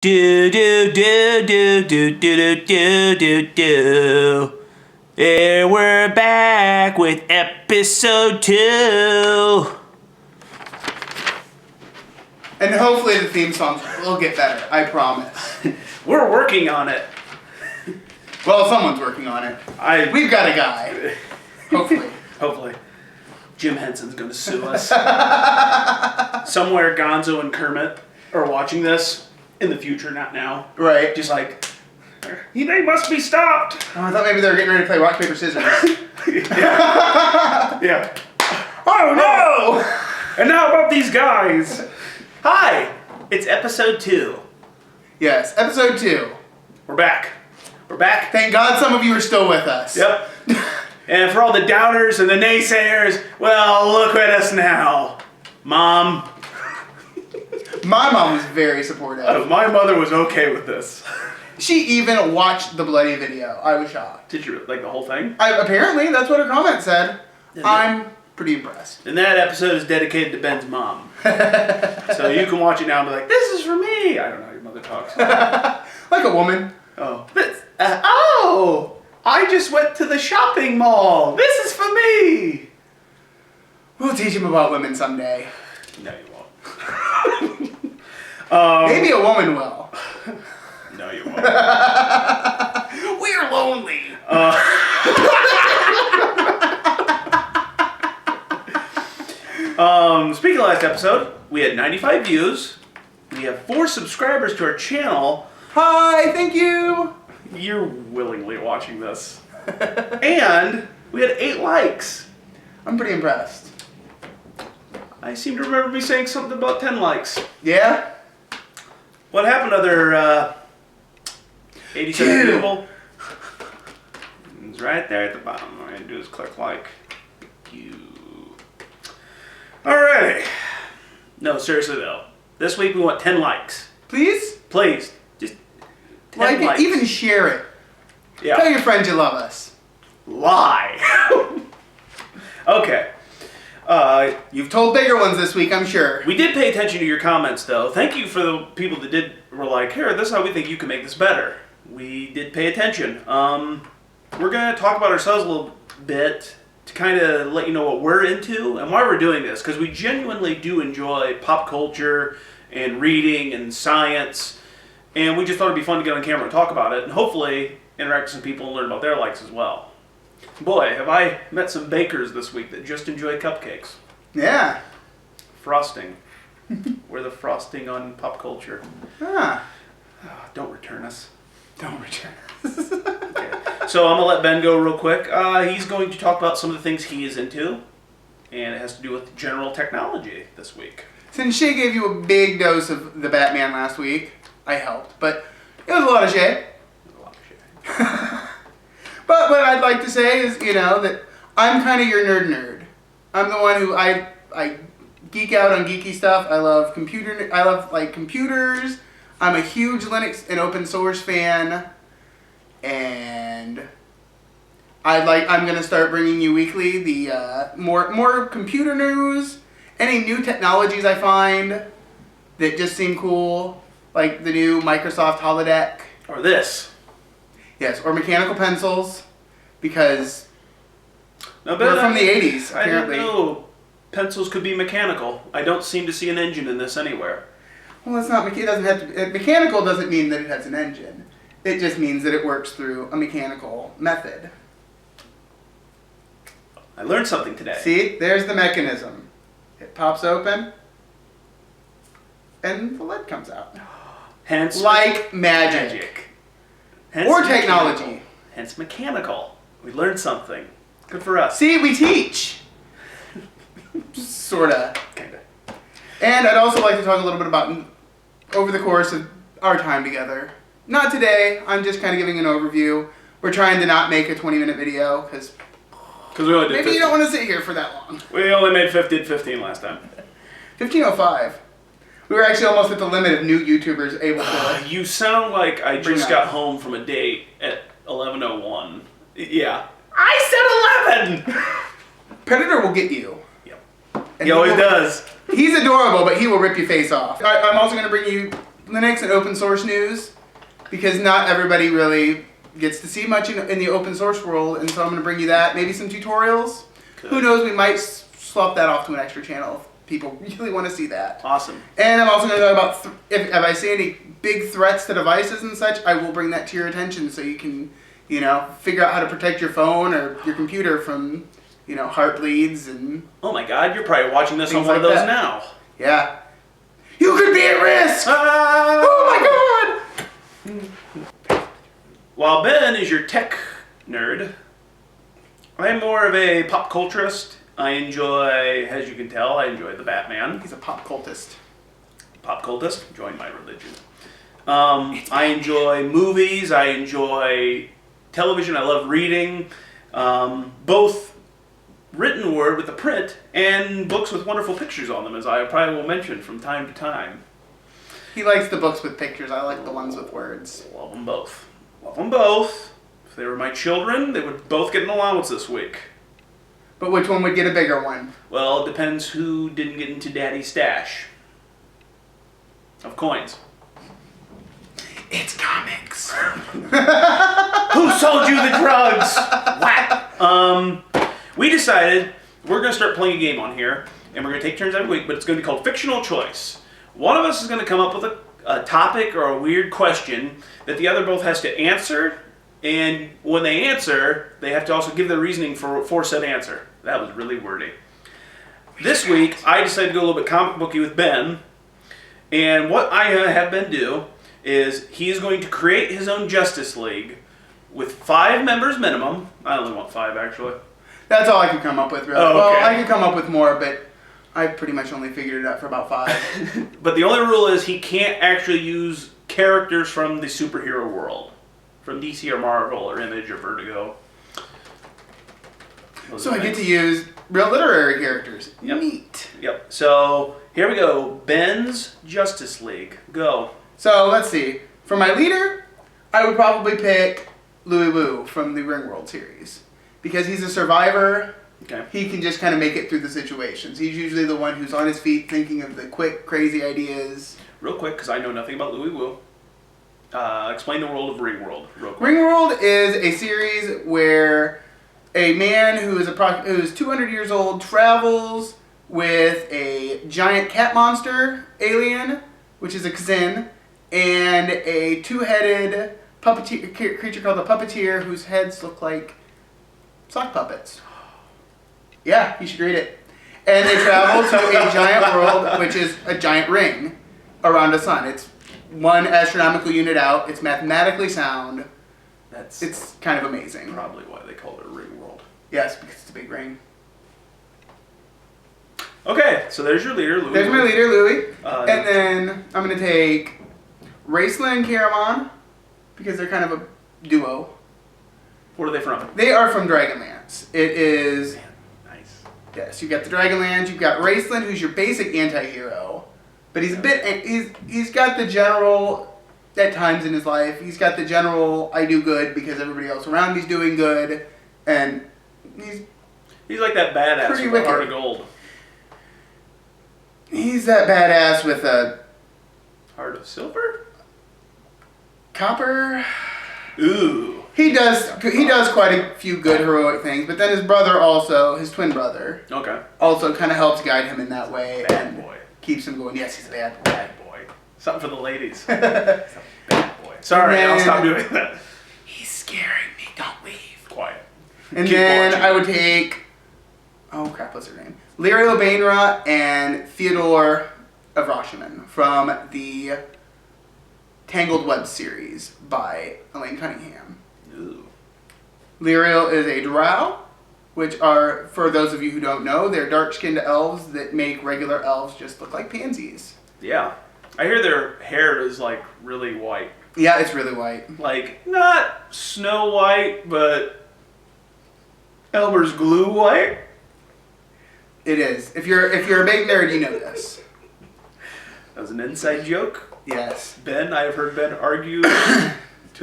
Do do do do do do do do do. And we're back with episode 2. And hopefully the theme songs will get better, I promise. We're working on it. Well, someone's working on it. We've got a guy. Hopefully. Jim Henson's going to sue us. Somewhere Gonzo and Kermit are watching this in the future, not now. Right. Just like, they must be stopped. Oh, I thought maybe they were getting ready to play rock, paper, scissors. Yeah. Oh no! And now about these guys. Hi, it's episode 2. Yes, episode 2. We're back. Thank God some of you are still with us. Yep. And for all the doubters and the naysayers, well, look at us now. Mom. My mom was very supportive. My mother was okay with this. She even watched the bloody video. I was shocked. Did you like the whole thing? Apparently, that's what her comment said. I'm pretty impressed. And that episode is dedicated to Ben's mom. So you can watch it now and be like, this is for me. I don't know how your mother talks. Like a woman. Oh, I just went to the shopping mall. This is for me. We'll teach him about women someday. No, you won't. Maybe a woman will. No, you won't. We're lonely. Speaking of last episode, we had 95 views. We have 4 subscribers to our channel. Hi, thank you. You're willingly watching this. And we had 8 likes. I'm pretty impressed. I seem to remember me saying something about 10 likes. Yeah? What happened, other 87 people? It's right there at the bottom. All I gotta do is click like. You. Alrighty. No, seriously though. This week we want 10 likes. Please? Please. Just 10 Like likes. it, even share it. Yeah. Tell your friends you love us. Lie. Okay. You've told bigger ones this week, I'm sure. We did pay attention to your comments, though. Thank you for the people that were like, here, this is how we think you can make this better. We did pay attention. We're going to talk about ourselves a little bit to kind of let you know what we're into and why we're doing this, because we genuinely do enjoy pop culture and reading and science, and we just thought it'd be fun to get on camera and talk about it, and hopefully interact with some people and learn about their likes as well. Boy, have I met some bakers this week that just enjoy cupcakes. Yeah. Frosting. We're the frosting on pop culture. Ah. Don't return us. Don't return. Okay. So I'm going to let Ben go real quick. He's going to talk about some of the things he is into, and it has to do with general technology this week. Since Shay gave you a big dose of the Batman last week, I helped, but it was a lot of Shay. But what I'd like to say is, that I'm kind of your nerd. I'm the one who I geek out on geeky stuff. I love computers. I'm a huge Linux and open source fan, and I'm gonna start bringing you weekly the more computer news, any new technologies I find that just seem cool, like the new Microsoft holodeck. Or this. Yes, or mechanical pencils, because Now, they're from the 80s, I apparently. didn't know pencils could be mechanical. I don't seem to see an engine in this anywhere. Well, it's not. It doesn't have to. Mechanical doesn't mean that it has an engine. It just means that it works through a mechanical method. I learned something today. See, there's the mechanism. It pops open, and the lid comes out. Hence Like magic. Hence Or mechanical. technology. Hence mechanical. We learned something. Good for us. See, we teach. Sorta. Kinda. And I'd also like to talk a little bit about over the course of our time together. Not today. I'm just kind of giving an overview. We're trying to not make a 20-minute video because we only did maybe 15. you don't want to sit here for that long. We only made 15 last time. 15:05. We were actually almost at the limit of new YouTubers able to. You sound like I Bring just up. got home from a date at 11:01. Yeah. I said 11! Predator will get you. Yep. And He always will- does. He's adorable, but he will rip your face off. I'm also going to bring you Linux and open source news, because not everybody really gets to see much in the open source world, and so I'm going to bring you that. Maybe some tutorials. Good. Who knows, we might swap that off to an extra channel if people really want to see that. Awesome. And I'm also going to talk about, if I see any big threats to devices and such, I will bring that to your attention so you can, figure out how to protect your phone or your computer from, heart bleeds and... Oh my god, you're probably watching this on Things one of like those that. now. Yeah. You could be at risk! Ah! Oh my god! While Ben is your tech nerd, I'm more of a pop culturist. I enjoy, as you can tell, the Batman. He's a pop cultist. Pop cultist, join my religion. I enjoy movies, I enjoy television, I love reading, both written word with the print and books with wonderful pictures on them, as I probably will mention from time to time. He likes the books with pictures. I like the ones with words. Love them both. Love them both. If they were my children, they would both get an allowance this week. But which one would get a bigger one? Well, it depends who didn't get into Daddy's stash of coins. It's comics. Who sold you the drugs? What? We decided we're going to start playing a game on here, and we're going to take turns every week, but it's going to be called Fictional Choice. One of us is going to come up with a topic or a weird question that the other both has to answer, and when they answer, they have to also give their reasoning for said answer. That was really wordy. This week, I decided to go a little bit comic booky with Ben, and what I have Ben do is he is going to create his own Justice League with 5 members minimum. I only want 5, actually. That's all I could come up with, really. Oh, okay. Well, I could come up with more, but I pretty much only figured it out for about 5. But the only rule is he can't actually use characters from the superhero world. From DC or Marvel or Image or Vertigo. Those So are I get things. to use real literary characters. Yep. Neat. Yep. So here we go. Ben's Justice League. Go. So let's see. For my leader, I would probably pick Louis Wu from the Ringworld series. Because he's a survivor. Okay. He can just kind of make it through the situations. He's usually the one who's on his feet thinking of the quick, crazy ideas. Real quick, because I know nothing about Louis Wu. Explain the world of Ringworld. Real quick. Ringworld is a series where a man who is 200 years old travels with a giant cat monster alien, which is a Xin, and a 2-headed creature called a puppeteer whose heads look like sock puppets. Yeah, you should read it. And they travel to a giant world, which is a giant ring around a sun. It's 1 astronomical unit out. It's mathematically sound. It's kind of amazing. Probably why they call it Ringworld. Yes, because it's a big ring. Okay, so there's your leader, Louis. There's my leader, Louis. And then I'm going to take Raceland and Caramon, because they're kind of a duo. Where are they from? They are from Dragonlance. It is... Nice. Yes, you've got the Dragonlance, you've got Raceland, who's your basic anti-hero. But he's a bit... He's got the general... At times in his life, he's got the general, I do good because everybody else around me's doing good. And He's like that badass Pretty with a heart of wicked. gold. he's that badass with a Heart of silver? copper... Ooh. He does quite a few good heroic things, but then his brother also, his twin brother, Okay. also kind of helps guide him in that way Bad and boy. keeps him going. Yes, he's a bad boy. Bad boy. Something for the ladies. Bad boy. Sorry, And I'll then- stop doing that. He's scaring me. Don't leave. Quiet. And Keep then watching. I would take, oh crap, what's her name? Lyria Bainra and Theodore of Rashomon from the Tangled Web series by Elaine Cunningham. Ooh. Lyriel is a drow, which are, for those of you who don't know, they're dark-skinned elves that make regular elves just look like pansies. Yeah. I hear their hair is like really white. Yeah, it's really white. Like, not Snow White, but Elmer's glue white. It is. If you're a big nerd, you know this. That was an inside joke. Yes. Ben, I have heard Ben argue to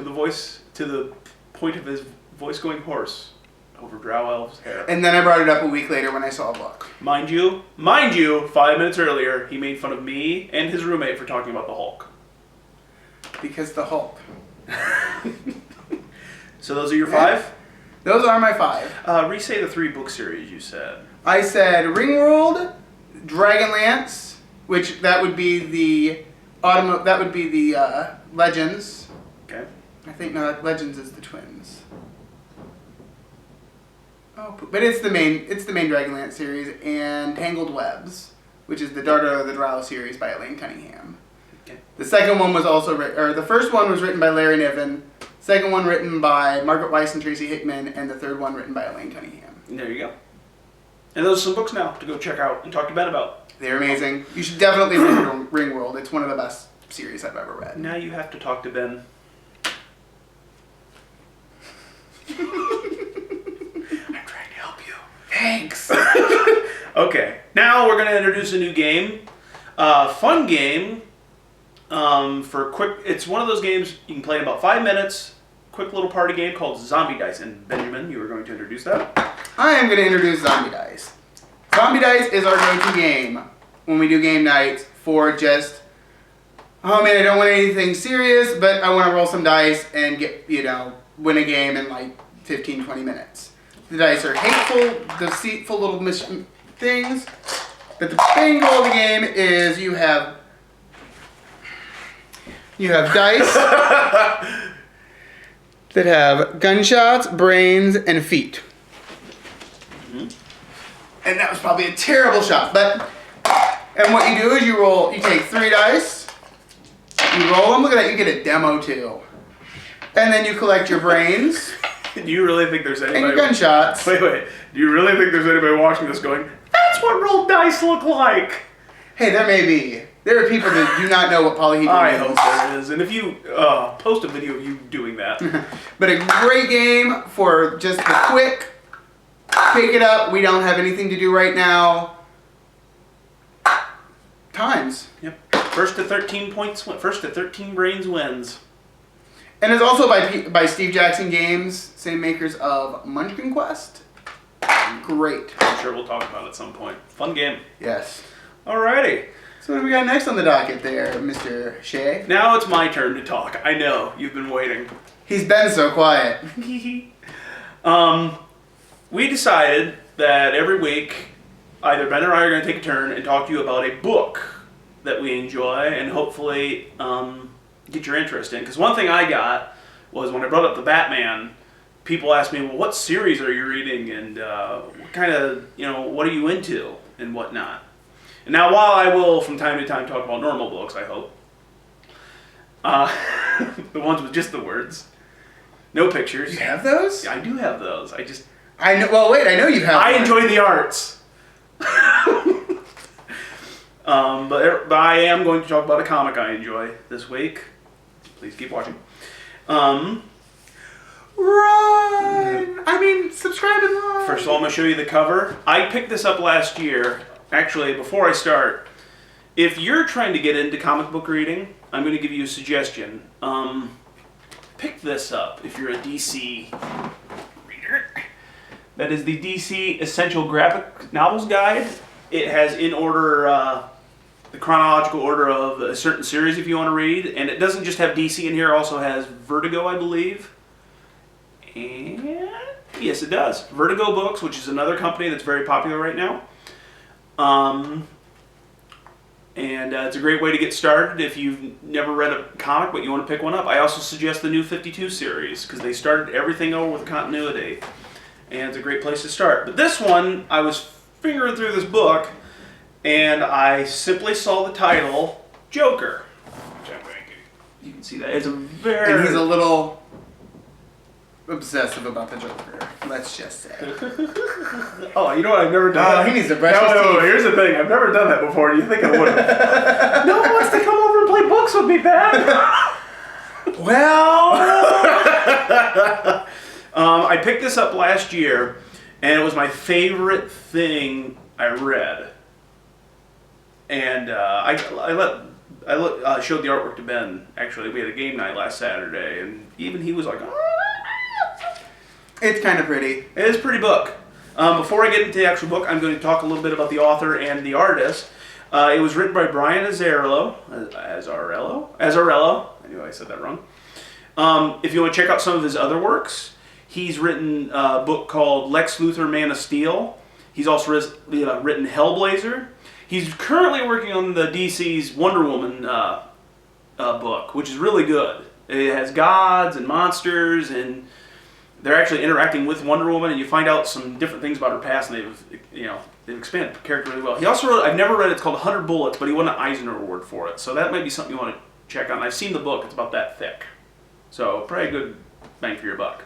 the point of his voice going hoarse over Drow Elf's hair. And then I brought it up a week later when I saw a book. Mind you, 5 minutes earlier, he made fun of me and his roommate for talking about the Hulk. Because the Hulk. So those are your 5? Those are my 5. Re-say the 3 book series you said. I said Ringworld, Dragonlance, which that would be the Legends. Okay. I think no, Legends is the twins. Oh, but it's the main Dragonlance series, and Tangled Webs, which is the Darter of the Drow series by Elaine Cunningham. Okay. The second one was the first one was written by Larry Niven, second one written by Margaret Weiss and Tracy Hickman, and the third one written by Elaine Cunningham. And there you go. And those are some books now to go check out and talk to Ben about. They're amazing. You should definitely read Ringworld. It's one of the best series I've ever read. Now you have to talk to Ben. I'm trying to help you. Thanks. Okay, now we're going to introduce a new game. Fun game for quick. It's one of those games you can play in about 5 minutes. Quick little party game called Zombie Dice. And Benjamin, you were going to introduce that? I am going to introduce Zombie Dice. Zombie Dice is our go-to game when we do game nights for just, oh man, I don't want anything serious, but I want to roll some dice and win a game in like 15, 20 minutes. The dice are hateful, deceitful little things, but the main goal of the game is you have dice that have gunshots, brains, and feet. And that was probably a terrible shot, and what you do is you take 3 dice, you roll them, look at that, you get a demo too. And then you collect your brains. Do you really think there's anybody... And your gunshots. Wait. Do you really think there's anybody watching this going, that's what rolled dice look like? Hey, there may be. There are people that do not know what polyhedron I is. hope there is. And if you post a video of you doing that. But a great game for just the quick, pick it up, we don't have anything to do right now. Times. Yep. First to 13 brains wins. And it's also by Steve Jackson Games, same makers of Munchkin Quest. Great. I'm sure we'll talk about it at some point. Fun game. Yes. Alrighty. So what do we got next on the docket there, Mr. Shay? Now it's my turn to talk. I know, you've been waiting. He's been so quiet. We decided that every week, either Ben or I are going to take a turn and talk to you about a book that we enjoy and hopefully get your interest in. Because one thing I got was when I brought up the Batman, people asked me, well, what series are you reading and what kind of, what are you into and whatnot. And now while I will from time to time talk about normal books, I hope, the ones with just the words, no pictures. You have those? I do have those. I know. Well, wait. I know you have. I one. enjoy the arts. But I am going to talk about a comic I enjoy this week. Please keep watching. Run! I mean, subscribe and run. First of all, I'm going to show you the cover. I picked this up last year. Actually, before I start, if you're trying to get into comic book reading, I'm going to give you a suggestion. Pick this up if you're a DC reader. That is the DC Essential Graphic Novels Guide. It has in order the chronological order of a certain series if you want to read. And it doesn't just have DC in here, it also has Vertigo, I believe. And yes, it does. Vertigo Books, which is another company that's very popular right now. And it's a great way to get started if you've never read a comic but you want to pick one up. I also suggest the New 52 series because they started everything over with continuity. And it's a great place to start. But this one, I was fingering through this book and I simply saw the title, Joker. You can see that. It's a very... And he's a little obsessive about the Joker, let's just say. Oh, you know what? I've never done that. He needs to brush his No, teeth. here's the thing. I've never done that before. You think I would have. No one wants to come over and play books with me, Ben. Well... I picked this up last year, and it was my favorite thing I read. And I showed the artwork to Ben. Actually, we had a game night last Saturday, and even he was like, "Oh." It's kind of pretty. It is a pretty book. Before I get into the actual book, I'm going to talk a little bit about the author and the artist. It was written by Brian Azzarello, I knew I said that wrong. If you want to check out some of his other works, he's written a book called Lex Luthor, Man of Steel. He's also written Hellblazer. He's currently working on the DC's Wonder Woman book, which is really good. It has gods and monsters, and they're actually interacting with Wonder Woman, and you find out some different things about her past, and they've expanded the character really well. He also wrote, I've never read it, it's called 100 Bullets, but he won an Eisner Award for it, so that might be something you want to check out. And I've seen the book, it's about that thick. So probably a good bang for your buck.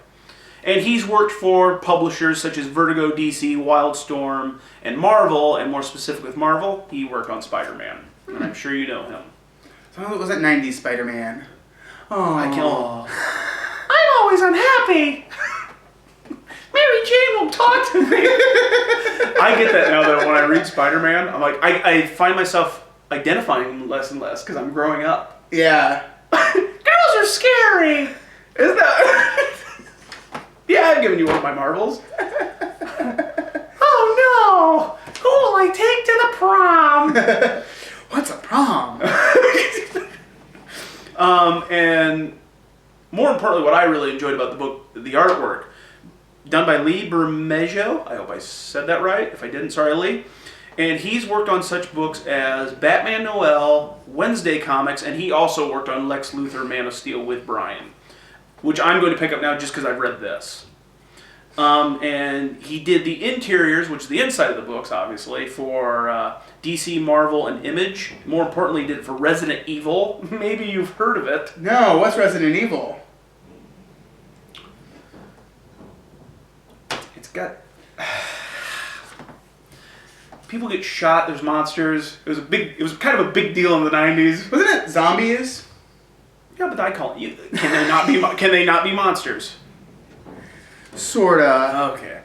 And he's worked for publishers such as Vertigo, DC, Wildstorm, and Marvel, and more specific with Marvel, he worked on Spider-Man, and I'm sure you know him. So it was that 90s Spider-Man. Oh, I'm always unhappy. Mary Jane won't talk to me. I get that now, though, when I read Spider-Man. I'm like, I find myself identifying him less and less because I'm growing up. Yeah. Girls are scary. Isn't that? Yeah, I've given you one of my marbles. Oh no! Who will I take to the prom? What's a prom? And more importantly, what I really enjoyed about the book, the artwork, done by Lee Bermejo. I hope I said that right. If I didn't, sorry, Lee. And he's worked on such books as Batman Noel, Wednesday Comics, and he also worked on Lex Luthor, Man of Steel with Brian, which I'm going to pick up now just because I've read this. And he did the interiors, which is the inside of the books, obviously, for DC, Marvel, and Image. More importantly, he did it for Resident Evil. Maybe you've heard of it. No, what's Resident Evil? It's got... People get shot, there's monsters. It was kind of a big deal in the 90s. Wasn't it zombies? Yeah, but I call it... Can they not be monsters? Sorta. Okay.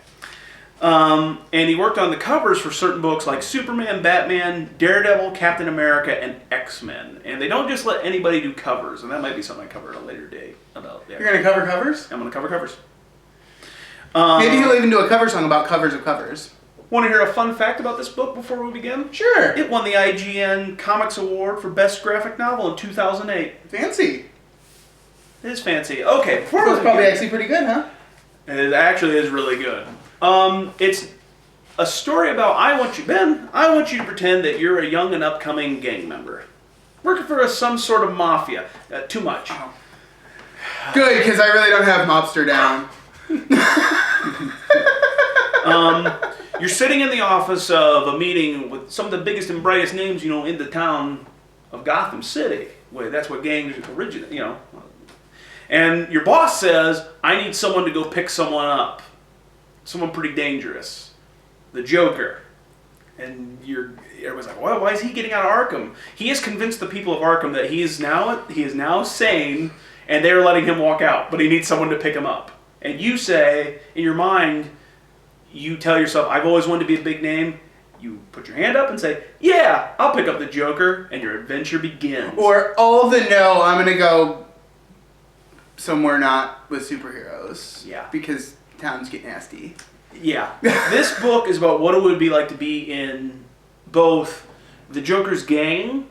And he worked on the covers for certain books like Superman, Batman, Daredevil, Captain America, and X-Men. And they don't just let anybody do covers, and that might be something I cover at a later date. You're going to cover covers? I'm going to cover covers. Maybe he'll even do a cover song about covers of covers. Want to hear a fun fact about this book before we begin? Sure. It won the IGN Comics Award for Best Graphic Novel in 2008. Fancy. It is fancy. Okay, before So it's probably actually pretty good, huh? It actually is really good. It's a story about I want you to pretend that you're a young and upcoming gang member. Working for some sort of mafia. Too much. Oh. Good, because I really don't have mobster down. You're sitting in the office of a meeting with some of the biggest and brightest names, in the town of Gotham City. Where that's what gangs originate, And your boss says, I need someone to go pick someone up. Someone pretty dangerous. The Joker. And everyone's like, well, why is he getting out of Arkham? He has convinced the people of Arkham that he is now sane, and they're letting him walk out, but he needs someone to pick him up. And you say, in your mind, you tell yourself, I've always wanted to be a big name. You put your hand up and say, yeah, I'll pick up the Joker, and your adventure begins. Or, oh, no, I'm going to go somewhere not with superheroes. Yeah. Because towns get nasty. Yeah. This book is about what it would be like to be in both the Joker's gang,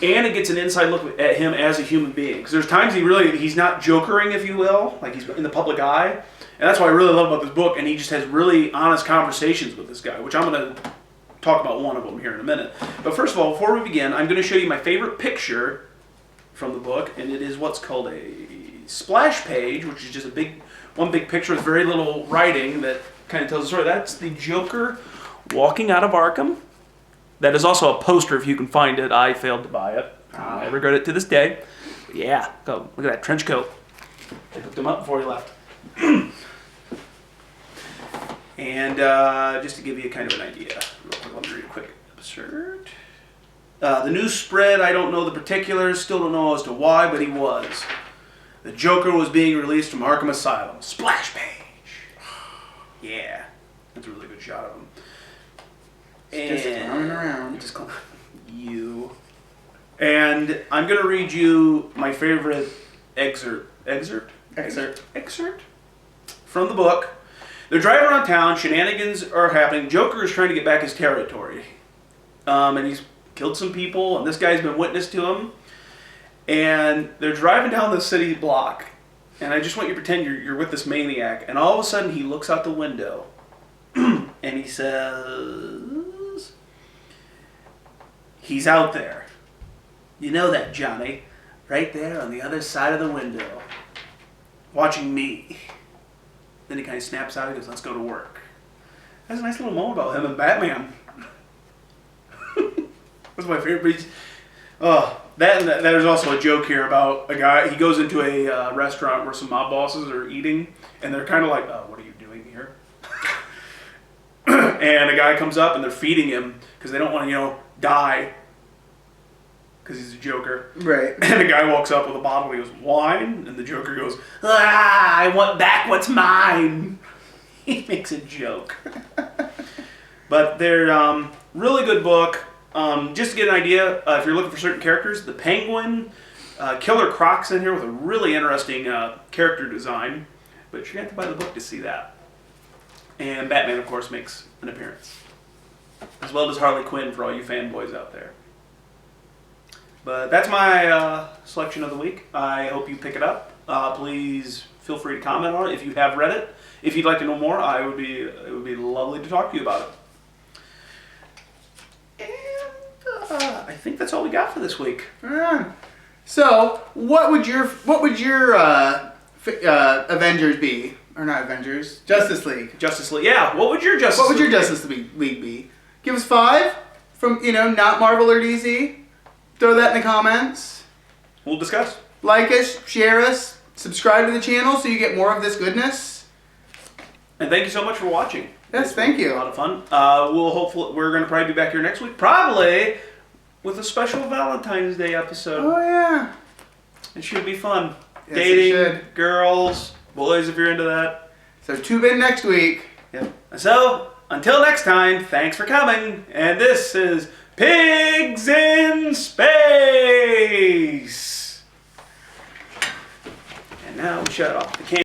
and it gets an inside look at him as a human being. Because there's times he's not jokering, if you will, like he's in the public eye. And that's what I really love about this book, and he just has really honest conversations with this guy, which I'm going to talk about one of them here in a minute. But first of all, before we begin, I'm going to show you my favorite picture from the book, and it is what's called a splash page, which is just one big picture with very little writing that kind of tells the story. That's the Joker walking out of Arkham. That is also a poster if you can find it. I failed to buy it. I regret it to this day. But yeah, go look at that trench coat. They hooked him up before he left. And just to give you kind of an idea, real quick, let me read a quick absurd. The news spread, I don't know the particulars, still don't know as to why, but he was. The Joker was being released from Arkham Asylum. Splash page. Yeah, that's a really good shot of him. Just clowning around. You. And I'm going to read you my favorite excerpt from the book. They're driving around town, shenanigans are happening, Joker is trying to get back his territory. And he's killed some people, and this guy's been witness to him. And they're driving down the city block. And I just want you to pretend you're with this maniac. And all of a sudden he looks out the window. And he says, he's out there. You know that, Johnny. Right there on the other side of the window. Watching me. Then he kind of snaps out and goes, let's go to work. That's a nice little moment about him and Batman. That's my favorite. There's also a joke here about a guy. He goes into a restaurant where some mob bosses are eating, and they're kind of like, "Oh, what are you doing here?" And a guy comes up, and they're feeding him because they don't want to, die. Because he's a Joker. Right. And the guy walks up with a bottle. He goes, "Wine?" And the Joker goes, "I want back what's mine." He makes a joke. But they're really good book. Just to get an idea, if you're looking for certain characters, the Penguin, Killer Croc's in here with a really interesting character design. But you're going to have to buy the book to see that. And Batman, of course, makes an appearance. As well as Harley Quinn for all you fanboys out there. But that's my selection of the week. I hope you pick it up. Please feel free to comment on it if you have read it. If you'd like to know more, it would be lovely to talk to you about it. And I think that's all we got for this week. So, what would your Avengers be? Or not Avengers? Justice League. Justice League. Yeah. What would your Justice League be? Give us 5 from not Marvel or DC. Throw that in the comments. We'll discuss. Like us, share us, subscribe to the channel so you get more of this goodness. And thank you so much for watching. Yes, thank you. A lot of fun. We're going to probably be back here next week, probably with a special Valentine's Day episode. Oh yeah. It should be fun. Yes, Dating, girls, boys, if you're into that. So tune in next week. Yep. So until next time, thanks for coming. And this is Pigs in Space. And now we shut off the camera.